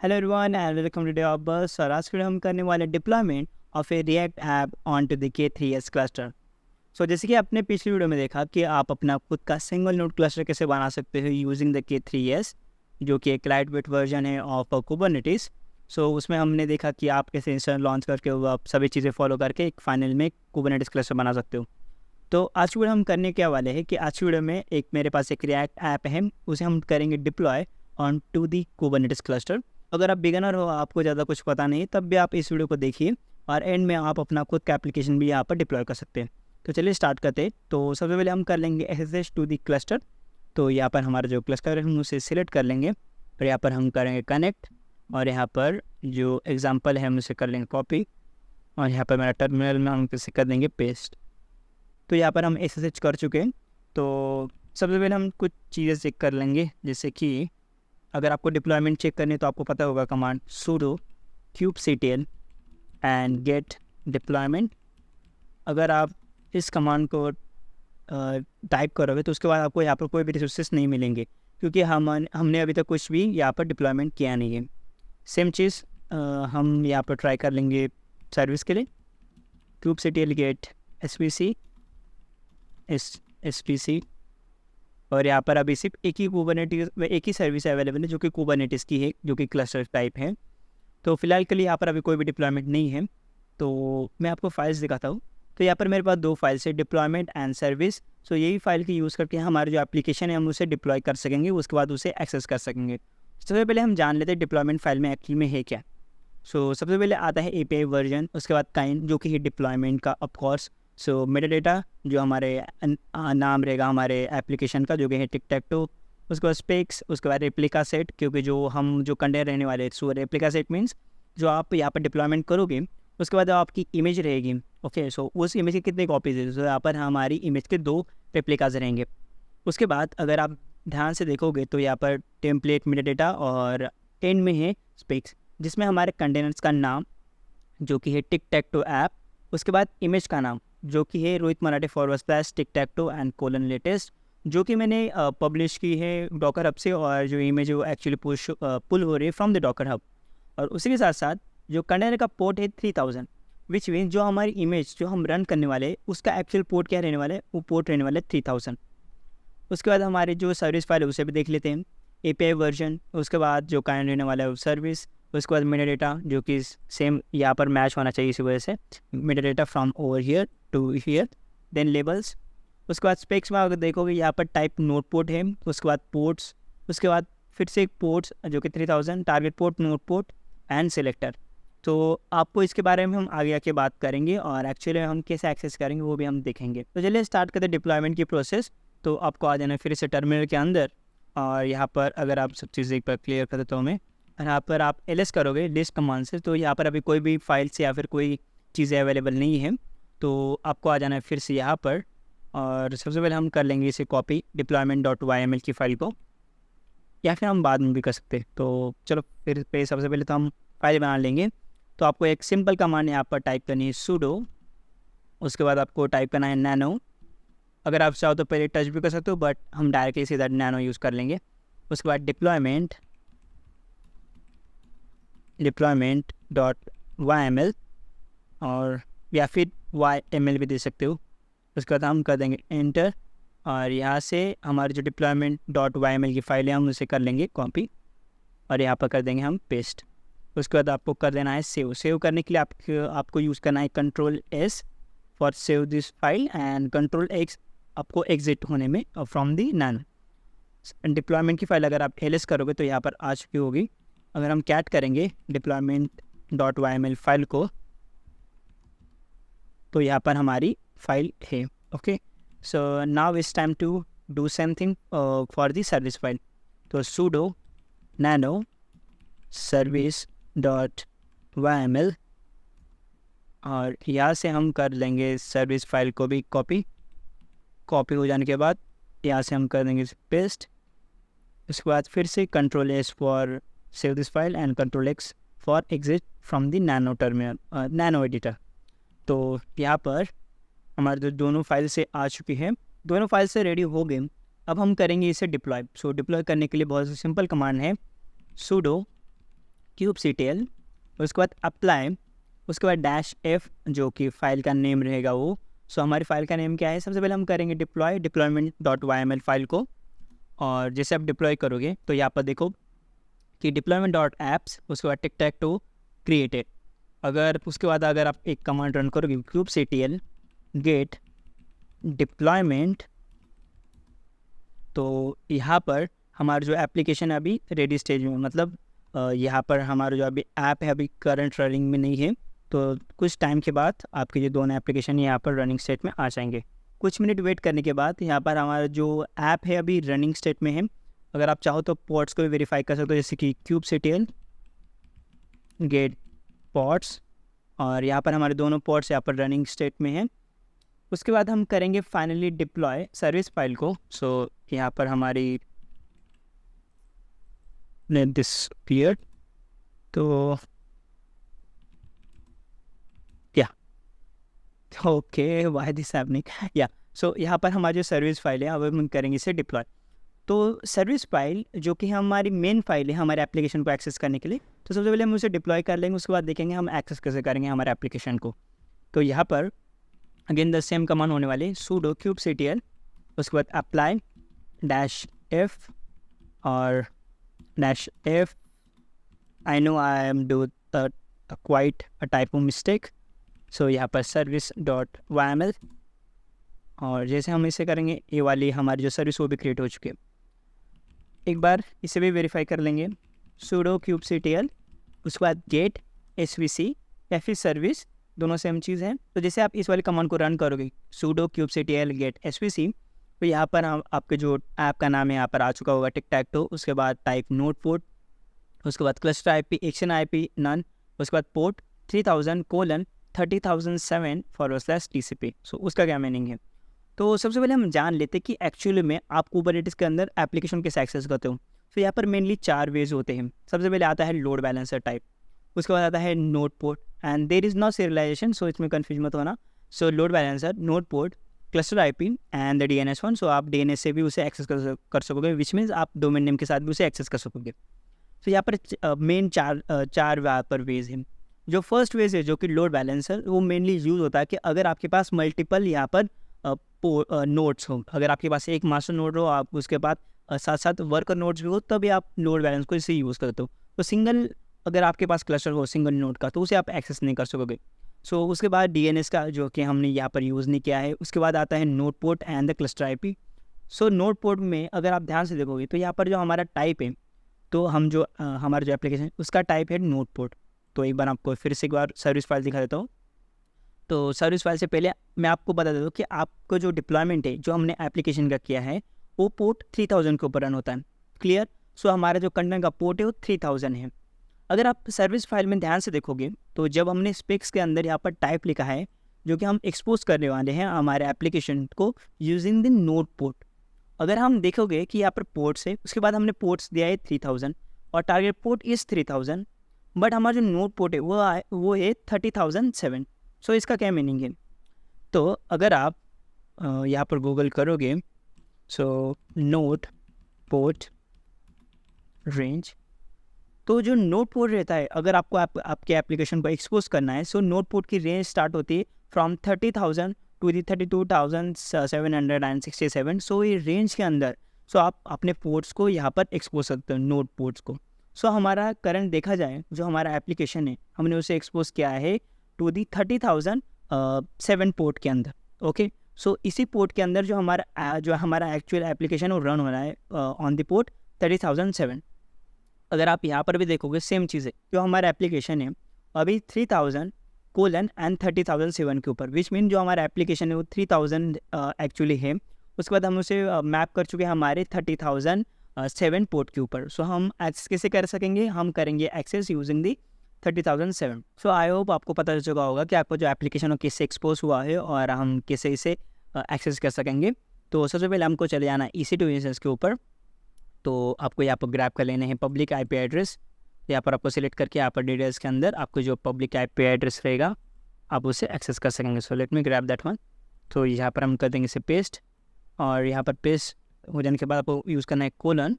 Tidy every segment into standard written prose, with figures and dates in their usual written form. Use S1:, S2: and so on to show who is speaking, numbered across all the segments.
S1: Hello everyone and welcome to day of bus. और आज के हम करने वाले deployment of a React app on to the K3s cluster. So जैसे कि आपने पिछली वीडियो में देखा कि आप अपना खुद का सिंगल नोड क्लस्टर कैसे बना सकते हो यूजिंग द K3s, जो कि एक लाइट वेट वर्जन है ऑफ कुबरनेटिस। सो उसमें हमने देखा कि आप कैसे इंस्टॉल लॉन्च करके वो आप सभी चीज़ें फॉलो करके एक फाइनल में कुबरनेटिस क्लस्टर बना सकते हो। तो आज की वीडियो हम करने क्या वाले हैं कि आज की वीडियो में एक मेरे पास एक रिएक्ट ऐप है, उसे हम करेंगे deploy on to the Kubernetes cluster. अगर आप बिगनर हो, आपको ज़्यादा कुछ पता नहीं, तब भी आप इस वीडियो को देखिए और एंड में आप अपना खुद का एप्लीकेशन भी यहाँ पर डिप्लॉय कर सकते हैं। तो चलिए स्टार्ट करते हैं। तो सबसे पहले हम कर लेंगे एक्सेस टू दी क्लस्टर। तो यहाँ पर हमारा जो क्लस्टर है हम उसे सिलेक्ट कर लेंगे और यहाँ पर हम करेंगे कनेक्ट और यहाँ पर जो एग्जाम्पल है हम उसे कर लेंगे कॉपी और यहाँ पर मेरा टर्मिनल में हम इसे कर देंगे पेस्ट। तो यहाँ पर हम SSH कर चुके हैं। तो सबसे पहले हम कुछ चीज़ें चेक कर लेंगे, जैसे कि अगर आपको डिप्लॉयमेंट चेक करनी है तो आपको पता होगा command sudo kubectl and get deployment. अगर आप इस कमांड को टाइप करोगे तो उसके बाद आपको यहाँ पर कोई भी रिसोर्सेस नहीं मिलेंगे, क्योंकि हमने अभी तक कुछ भी यहाँ पर डिप्लॉयमेंट किया नहीं है। सेम चीज़ हम यहाँ पर ट्राई कर लेंगे सर्विस के लिए kubectl गेट SPC और यहाँ पर अभी सिर्फ एक ही सर्विस अवेलेबल है जो कि कुबरनेटिस की है, जो कि क्लस्टर टाइप है। तो फिलहाल के लिए यहाँ पर अभी कोई भी डिप्लॉयमेंट नहीं है। तो मैं आपको फाइल्स दिखाता हूँ। तो यहाँ पर मेरे पास दो फाइल्स है, डिप्लॉयमेंट एंड सर्विस। सो यही फाइल की यूज़ करके हमारे जो एप्लीकेशन है हम उसे डिप्लॉय कर सकेंगे, उसके बाद उसे एक्सेस कर सकेंगे। सबसे पहले हम जान लेते हैं डिप्लॉयमेंट फाइल में एक्चुअली में है क्या। सो सबसे पहले आता है API वर्जन, उसके बाद काइंड जो कि है डिप्लॉयमेंट का ऑफकोर्स। सो मेटाडेटा जो हमारे नाम रहेगा हमारे एप्लीकेशन का, जो कि है टिक-टैक-टो। उसके बाद स्पेक्स, उसके बाद रेप्लिका सेट, क्योंकि जो कंटेनर रहने वाले। सो रेप्लिका सेट मीन्स जो आप यहाँ पर डिप्लॉयमेंट करोगे उसके बाद आपकी इमेज रहेगी। ओके, सो उस इमेज के कितने कॉपीज है, तो यहाँ पर हमारी इमेज के 2 रेप्लिकाज रहेंगे। उसके बाद अगर आप ध्यान से देखोगे तो यहाँ पर टेम्पलेट मेटाडेटा और एंड में है स्पेक्स, जिसमें हमारे कंटेनर्स का नाम जो कि है टिक-टैक-टो ऐप। उसके बाद इमेज का नाम जो कि है रोहित मराठे / टिक-टैक-टो एंड कोलन लेटेस्ट, जो कि मैंने पब्लिश की है डॉकर हब से, और जो इमेज है वो एक्चुअली पुल हो रही है फ्रॉम द डॉकर हब। और उसी के साथ साथ जो कंटेनर का पोर्ट है 3000, विच मीन जो हमारी इमेज जो हम रन करने वाले उसका एक्चुअल पोर्ट क्या रहने वाला है, वो पोर्ट रहने वाला है 3000। उसके बाद हमारे जो सर्विस फाइल है उसे भी देख लेते हैं, API वर्जन। उसके बाद जो काइंड रहने वाला है वो सर्विस। उसके बाद मेटाडेटा जो कि सेम यहाँ पर मैच होना चाहिए, इसी वजह से metadata from over here to here. Then labels. उसके बाद स्पेक्स में अगर देखोगे यहाँ पर टाइप नोट पोर्ट है। उसके बाद पोर्ट्स, उसके बाद फिर से एक पोर्ट्स जो कि 3000, target port, note port and selector. तो आपको इसके बारे में हम आगे आके बात करेंगे और एक्चुअली हम कैसे एक्सेस करेंगे वो भी हम देखेंगे। तो चलिए स्टार्ट करते हैं डिप्लॉयमेंट की प्रोसेस। तो आपको आ जाना है फिर से टर्मिनल के अंदर, और यहाँ पर अगर आप सब चीज़ें एक बार क्लियर कर देता हूँ मैं, यहाँ पर आप ls करोगे लिस्ट कमांड से, तो यहाँ पर अभी कोई भी फाइल्स या फिर कोई चीज़ें अवेलेबल नहीं है। तो आपको आ जाना है फिर से यहाँ पर, और सबसे पहले हम कर लेंगे इसे कॉपी deployment.yml की फ़ाइल को, या फिर हम बाद में भी कर सकते हैं। तो चलो फिर पे सबसे पहले तो हम फाइल बना लेंगे। तो आपको एक सिंपल कमांड यहाँ पर टाइप करनी है sudo, उसके बाद आपको टाइप करना है nano। अगर आप चाहो तो पहले टच भी कर सकते हो, बट हम डायरेक्टली सीधा nano यूज़ कर लेंगे। उसके बाद deployment.yml और या फिर YML भी दे सकते हो। उसके बाद हम कर देंगे एंटर, और यहाँ से हमारी जो deployment.yml की फाइल है हम उसे कर लेंगे कॉपी और यहाँ पर कर देंगे हम पेस्ट। उसके बाद आपको कर देना है सेव करने के लिए आपको यूज़ करना है Ctrl+S for save this file and Ctrl+X आपको एग्जिट होने में फ्रॉम दी nano। डिप्लॉयमेंट की फ़ाइल अगर आप ls करोगे तो यहाँ पर आ चुकी होगी। अगर हम कैट करेंगे deployment.yml फाइल को तो यहाँ पर हमारी फाइल है। Okay, so now it's time to do something for the service file. तो sudo nano service.yml और यहाँ से हम कर लेंगे सर्विस फाइल को भी कॉपी हो जाने के बाद यहाँ से हम कर देंगे पेस्ट। उसके बाद फिर से Ctrl+S for save this file and Ctrl+X for exit from the nano editor. तो यहाँ पर हमारे जो दोनों फाइल से आ चुकी है, दोनों फाइल से रेडी हो गए। अब हम करेंगे इसे डिप्लॉय। सो डिप्लॉय करने के लिए बहुत सिंपल कमांड है sudo kubectl, उसके बाद अप्लाई, उसके बाद -f जो कि फाइल का नेम रहेगा वो। सो हमारी फाइल का नेम क्या है, सबसे पहले हम करेंगे deployment.yml फाइल को। और जैसे आप डिप्लॉय करोगे तो यहाँ पर देखो कि deployment.apps, उसके बाद tic-tac-toe created। अगर उसके बाद अगर आप एक कमांड रन करोगे kubectl get deployment, तो यहाँ पर हमारा जो एप्लीकेशन है अभी रेडी स्टेज में, मतलब यहाँ पर हमारा जो अभी ऐप है अभी करंट रनिंग में नहीं है। तो कुछ टाइम के बाद आपके ये दोनों एप्लीकेशन यहाँ पर रनिंग स्टेट में आ जाएंगे। कुछ मिनट वेट करने के बाद यहाँ पर हमारा जो ऐप है अभी रनिंग स्टेट में है। अगर आप चाहो तो पोर्ट्स को भी वेरीफाई कर सकते हो, जैसे कि kubectl गेट पोर्ट्स, और यहाँ पर हमारे दोनों पोर्ट्स यहाँ पर रनिंग स्टेट में हैं। उसके बाद हम करेंगे फाइनली डिप्लॉय सर्विस फाइल को। सो यहाँ पर हमारी दिस क्लियर, तो क्या ओके वाई दिस हैपनिंग या। सो यहाँ पर हमारी जो सर्विस फाइल है अब हम करेंगे इसे डिप्लॉय। तो सर्विस फाइल जो कि हमारी मेन फाइल है हमारे एप्लीकेशन को एक्सेस करने के लिए, तो सबसे पहले हम उसे डिप्लॉय कर लेंगे, उसके बाद देखेंगे हम एक्सेस कैसे करेंगे हमारे एप्लीकेशन को। तो यहाँ पर अगेन द सेम कमांड होने वाले sudo kubectl, उसके बाद अप्लाई -f और -f, I know I am do quite a typo mistake. So यहाँ पर service.yml, और जैसे हम इसे करेंगे ये वाली हमारी जो सर्विस वो भी क्रिएट हो चुकी है। एक बार इसे भी वेरीफाई कर लेंगे sudo kubectl, उसके बाद गेट svc या फिर सर्विस, दोनों सेम चीज़ हैं। तो जैसे आप इस वाले कमांड को रन करोगे sudo kubectl गेट svc, तो यहाँ पर आपके जो ऐप का नाम है यहाँ पर आ चुका होगा tic-tac-toe, उसके बाद टाइप नोटपोर्ट, उसके बाद cluster IP action IP none, उसके बाद पोर्ट 3000:30,007/TCP। सो उसका क्या मीनिंग है। तो सबसे पहले हम जान लेते कि एक्चुअली में आप कुबरनेटिस के अंदर एप्लीकेशन कैसे एक्सेस करते हो। तो यहाँ पर मेनली 4 वेज होते हैं। सबसे पहले आता है लोड बैलेंसर टाइप, उसके बाद आता है node port, and there is no serialization, so इसमें कन्फ्यूज मत होना। So load balancer, node port, cluster IP and the DNS1। सो आप DNS से भी उसे एक्सेस कर सकोगे, विच मीन्स आप डोमेन नेम के साथ भी उसे एक्सेस कर सकोगे। तो यहाँ पर मेन चार यहाँ पर वेज हैं। जो फर्स्ट वेज है जो कि लोड बैलेंसर, वो मेनली यूज़ होता है कि अगर आपके पास मल्टीपल यहाँ पर नोड्स हो, अगर आपके पास एक मास्टर नोड हो, आप उसके बाद साथ साथ वर्कर नोड्स भी हो, तभी आप लोड बैलेंस को इसे यूज़ करते हो। तो सिंगल अगर आपके पास क्लस्टर हो सिंगल नोड का, तो उसे आप एक्सेस नहीं कर सकोगे। सो उसके बाद DNS का जो कि हमने यहाँ पर यूज़ नहीं किया है। उसके बाद आता है node port and the cluster IP। So node port में अगर आप ध्यान से देखोगे तो यहाँ पर जो हमारा टाइप है, तो हम जो हमारा जो एप्लीकेशन है उसका टाइप है नोड पोर्ट। तो एक बार आपको फिर से एक बार सर्विस फाइल दिखा देता हूँ। तो सर्विस फाइल से पहले मैं आपको बता देता हूँ कि आपको जो डिप्लॉयमेंट है जो हमने एप्लीकेशन का किया है वो पोर्ट 3000 के ऊपर रन होता है। क्लियर। सो हमारा जो कंटेंट का पोर्ट है वो 3000 है। अगर आप सर्विस फाइल में ध्यान से देखोगे तो जब हमने स्पेक्स के अंदर यहाँ पर टाइप लिखा है जो कि हम एक्सपोज करने वाले हैं हमारे एप्लीकेशन को यूजिंग द नोड पोर्ट, अगर हम देखोगे कि यहाँ पर पोर्ट्स है, उसके बाद हमने पोर्ट्स दिया है 3000 और टारगेट पोर्ट इज़ 3000, बट हमारा जो नोड पोर्ट है वो है 30,007। सो इसका क्या मीनिंग है। तो अगर आप यहाँ पर गूगल करोगे, सो नोड पोर्ट रेंज, तो जो नोड पोर्ट रहता है अगर आपको आपके एप्लीकेशन को एक्सपोज करना है, सो नोड पोर्ट की रेंज स्टार्ट होती है फ्रॉम 30,000 टू 32,767। सो ये रेंज के अंदर आप अपने पोर्ट्स को यहाँ पर एक्सपोज करते हो, नोड पोर्ट्स को। सो हमारा करंट देखा जाए जो हमारा एप्लीकेशन है हमने उसे एक्सपोज किया है टू दी 30,007 पोर्ट के अंदर। ओके। सो इसी पोर्ट के अंदर जो हमारा एक्चुअल एप्लीकेशन वो रन हो रहा है ऑन द पोर्ट 30,007। अगर आप यहाँ पर भी देखोगे सेम चीज़ है, जो हमारा एप्लीकेशन है अभी 3000:30,007 के ऊपर, विच मीन जो हमारा एप्लीकेशन है वो 3000 एक्चुअली है। उसके बाद हम उसे मैप कर चुके हैं हमारे 30,007 पोर्ट के ऊपर। सो हम एक्सेस कैसे कर सकेंगे, हम करेंगे access using the 30,007। So I hope आपको पता चल चुका होगा कि आपको जो एप्लीकेशन है किससे एक्सपोज हुआ है और हम कैसे इसे एक्सेस कर सकेंगे। तो सबसे पहले हमको चले जाना EC2 इंस्टेंस के ऊपर। तो आपको यहाँ पर ग्रैब कर लेने हैं पब्लिक IP एड्रेस। यहाँ पर आपको सिलेक्ट करके यहाँ पर डिटेल्स के अंदर आपको जो पब्लिक IP एड्रेस रहेगा आप उसे एक्सेस कर सकेंगे। So let me grab that one. तो यहाँ पर हम कर देंगे इसे पेस्ट, और यहाँ पर पेस्ट हो जाने के बाद आपको यूज़ करना है कोलन,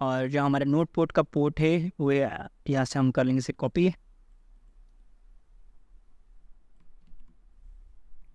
S1: और जो हमारा नोड पोर्ट का पोर्ट है वो यहाँ से हम कर लेंगे इसे कॉपी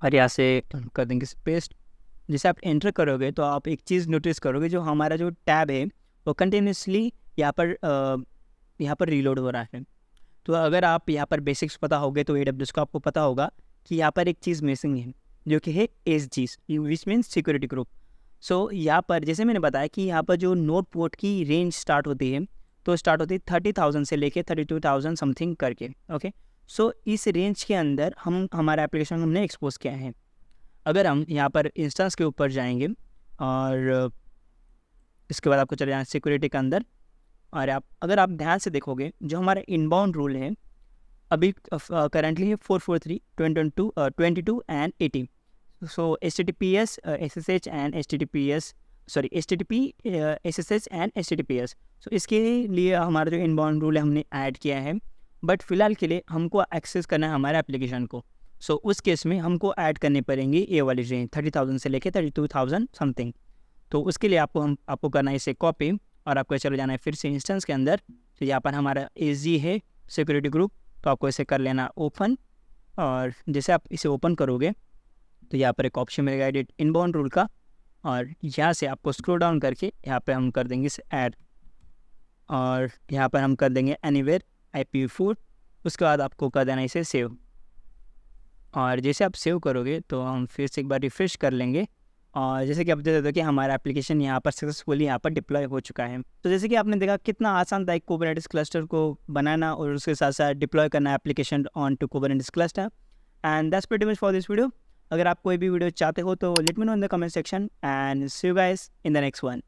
S1: और यहाँ से कर देंगे पेस्ट। जैसे आप एंटर करोगे तो आप एक चीज़ नोटिस करोगे, जो हमारा जो टैब है वो कंटिन्यूसली यहाँ पर रीलोड हो रहा है। तो अगर आप यहाँ पर बेसिक्स पता होगे तो AWS को आपको पता होगा कि यहाँ पर एक चीज़ मिसिंग है जो कि है SG, which means security group. So यहाँ पर जैसे मैंने बताया कि यहाँ पर जो नोड पोर्ट की रेंज स्टार्ट होती है, तो स्टार्ट होती है 30,000 से लेके 32,000 समथिंग करके। ओके, सो इस रेंज के अंदर हमारा एप्लीकेशन हमने एक्सपोज किया है। अगर हम यहाँ पर इंस्टेंस के ऊपर जाएंगे और इसके बाद आपको चले जाना सिक्योरिटी के अंदर, और अगर आप ध्यान से देखोगे जो हमारा इनबाउंड रूल है अभी करंटली है 443, 22 and 80। So HTTPS, SSH and HTTPS, sorry HTTP, SSH and HTTPS। सो इसके लिए हमारा जो इनबाउंड रूल है हमने ऐड किया है, बट फिलहाल के लिए हमको एक्सेस करना है हमारे एप्लीकेशन को। सो उस केस में हमको ऐड करनी पड़ेंगे ये वाली रेंज 30,000 से लेके 32,000 समथिंग। तो उसके लिए आपको करना है इसे कॉपी और आपको चले जाना है फिर से इंस्टेंस के अंदर। तो यहाँ पर हमारा SG है सिक्योरिटी ग्रुप, तो आपको इसे कर लेना ओपन। और जैसे आप इसे ओपन करोगे तो यहाँ पर एक ऑप्शन मिलेगा एडिट इनबाउंड रूल का, और यहाँ से आपको स्क्रॉल डाउन करके यहाँ पे हम कर देंगे इसे ऐड, और यहाँ पर हम कर देंगे एनीवेयर IPv4। उसके बाद आपको कर देना इसे सेव, और जैसे आप सेव करोगे तो हम फिर से एक बार रिफ्रेश कर लेंगे, और जैसे कि आप देख सकते हो कि हमारा एप्लीकेशन यहाँ पर सक्सेसफुली यहाँ पर डिप्लॉय हो चुका है। तो जैसे कि आपने देखा कितना आसान था एक कुबरनेटिस क्लस्टर को बनाना और उसके साथ साथ डिप्लॉय करना application on to Kubernetes cluster. And that's pretty much for this video. अगर आप कोई भी वीडियो चाहते हो तो let me know in the comment section, and see you guys in the next one.